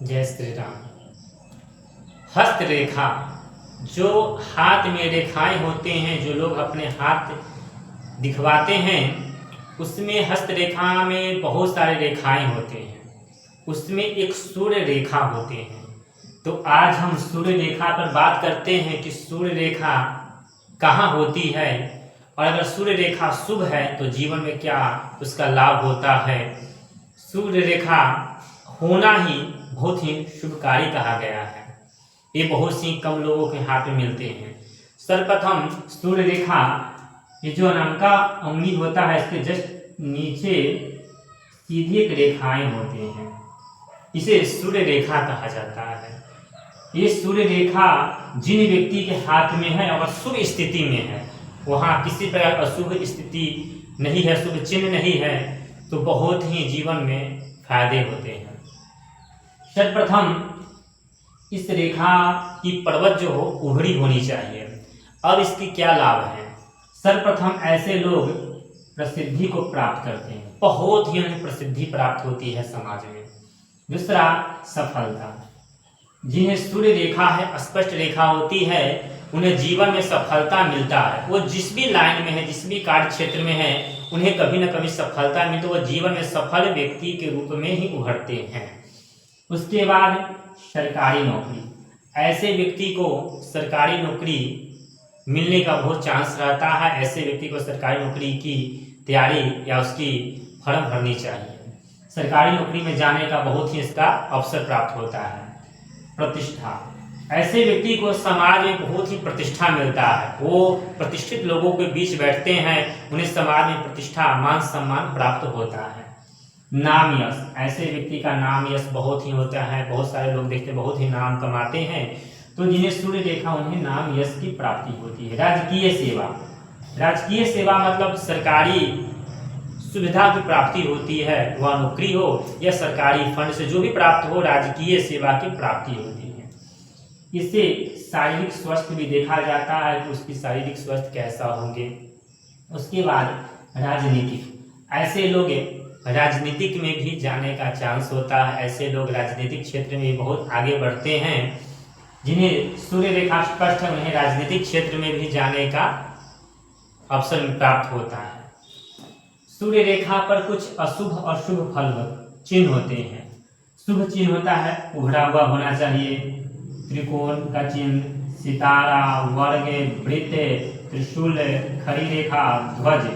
जय श्री राम। हस्तरेखा, जो हाथ में रेखाएं होते हैं, जो लोग अपने हाथ दिखवाते हैं, उसमें हस्तरेखा में बहुत सारे रेखाएं होते हैं। उसमें एक सूर्य रेखा होते हैं। तो आज हम सूर्य रेखा पर बात करते हैं कि सूर्य रेखा कहाँ होती है और अगर सूर्य रेखा शुभ है तो जीवन में क्या उसका लाभ होता है। सूर्य रेखा होना ही बहुत ही शुभकारी कहा गया है। ये बहुत सी कम लोगों के हाथ में मिलते हैं। सर्वप्रथम सूर्य रेखा, ये जो अनामिका अंगुली होता है, इसके जस्ट नीचे सीधी एक रेखाएं होते हैं, इसे सूर्य रेखा कहा जाता है। ये सूर्य रेखा जिन व्यक्ति के हाथ में है और शुभ स्थिति में है, वहाँ किसी प्रकार अशुभ स्थिति नहीं है, शुभ चिन्ह नहीं है, तो बहुत ही जीवन में फायदे होते हैं। सर्वप्रथम इस रेखा की पर्वत जो हो उभरी होनी चाहिए। अब इसकी क्या लाभ है? सर्वप्रथम ऐसे लोग प्रसिद्धि को प्राप्त करते हैं, बहुत ही उन्हें प्रसिद्धि प्राप्त होती है समाज में। दूसरा, सफलता। जिन्हें सूर्य रेखा है, स्पष्ट रेखा होती है, उन्हें जीवन में सफलता मिलता है। वो जिस भी लाइन में है, जिस भी कार्य क्षेत्र में है, उन्हें कभी न कभी सफलता मिलती है। वो जीवन में सफल व्यक्ति के रूप में ही उभरते हैं। उसके बाद सरकारी नौकरी। ऐसे व्यक्ति को सरकारी नौकरी मिलने का बहुत चांस रहता है। ऐसे व्यक्ति को सरकारी नौकरी की तैयारी या उसकी फॉर्म भरनी चाहिए। सरकारी नौकरी में जाने का बहुत ही इसका अवसर प्राप्त होता है। प्रतिष्ठा, ऐसे व्यक्ति को समाज में बहुत ही प्रतिष्ठा मिलता है। वो प्रतिष्ठित लोगों के बीच बैठते हैं, उन्हें समाज में प्रतिष्ठा, मान सम्मान प्राप्त होता है। नाम यश, ऐसे व्यक्ति का नाम यश बहुत ही होता है। बहुत सारे लोग देखते हैं बहुत ही नाम कमाते हैं, तो जिन्हें सूर्य रेखा, उन्हें नाम यश की प्राप्ति होती है। राजकीय सेवा, राजकीय सेवा मतलब सरकारी सुविधा की प्राप्ति होती है। वह नौकरी हो या सरकारी फंड से जो भी प्राप्त हो, राजकीय सेवा की प्राप्ति होती है। इससे शारीरिक स्वास्थ्य भी देखा जाता है कि उसकी शारीरिक स्वास्थ्य कैसा होंगे। उसके बाद राजनीतिक, ऐसे लोग राजनीतिक में भी जाने का चांस होता है। ऐसे लोग राजनीतिक क्षेत्र में बहुत आगे बढ़ते हैं। जिन्हें सूर्य रेखा स्पष्ट है, उन्हें राजनीतिक क्षेत्र में भी जाने का अवसर प्राप्त होता है। सूर्य रेखा पर कुछ अशुभ और शुभ फल चिन्ह होते हैं। शुभ चिन्ह होता है उभरा हुआ होना चाहिए, त्रिकोण का चिन्ह, सितारा, वर्ग, वृत्त, त्रिशूल, खड़ी रेखा, ध्वज,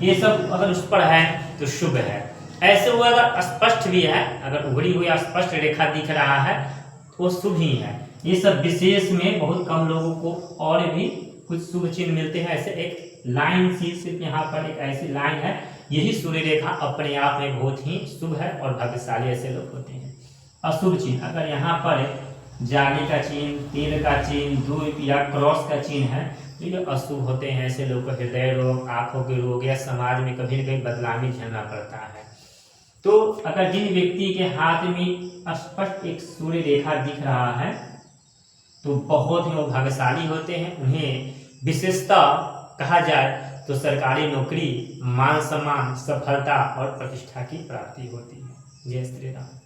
ये सब अगर उस पर है तो शुभ है। ऐसे वो अगर स्पष्ट भी है, अगर उभरी हुई स्पष्ट रेखा दिख रहा है तो वो शुभ ही है। ये सब विशेष में बहुत कम लोगों को और भी कुछ शुभ चिन्ह मिलते हैं। ऐसे एक लाइन सी सिर्फ यहाँ पर एक ऐसी लाइन है, यही सूर्य रेखा अपने आप में बहुत ही शुभ है और भाग्यशाली ऐसे लोग होते हैं। अशुभ चिन्ह, अगर यहाँ पर जाली का चिन्ह, तीर का चिन्ह, द्वीप या क्रॉस का चिन्ह है तो ये अशुभ होते हैं। ऐसे लोग को हृदय रोग, आंखों के रोग या समाज में कभी न कभी बदनामी झेलना पड़ता है। तो अगर जिन व्यक्ति के हाथ में स्पष्ट एक सूर्य रेखा दिख रहा है तो बहुत ही वो भाग्यशाली होते हैं। उन्हें विशेषता कहा जाए तो सरकारी नौकरी, मान सम्मान, सफलता और प्रतिष्ठा की प्राप्ति होती है। जय श्री राम।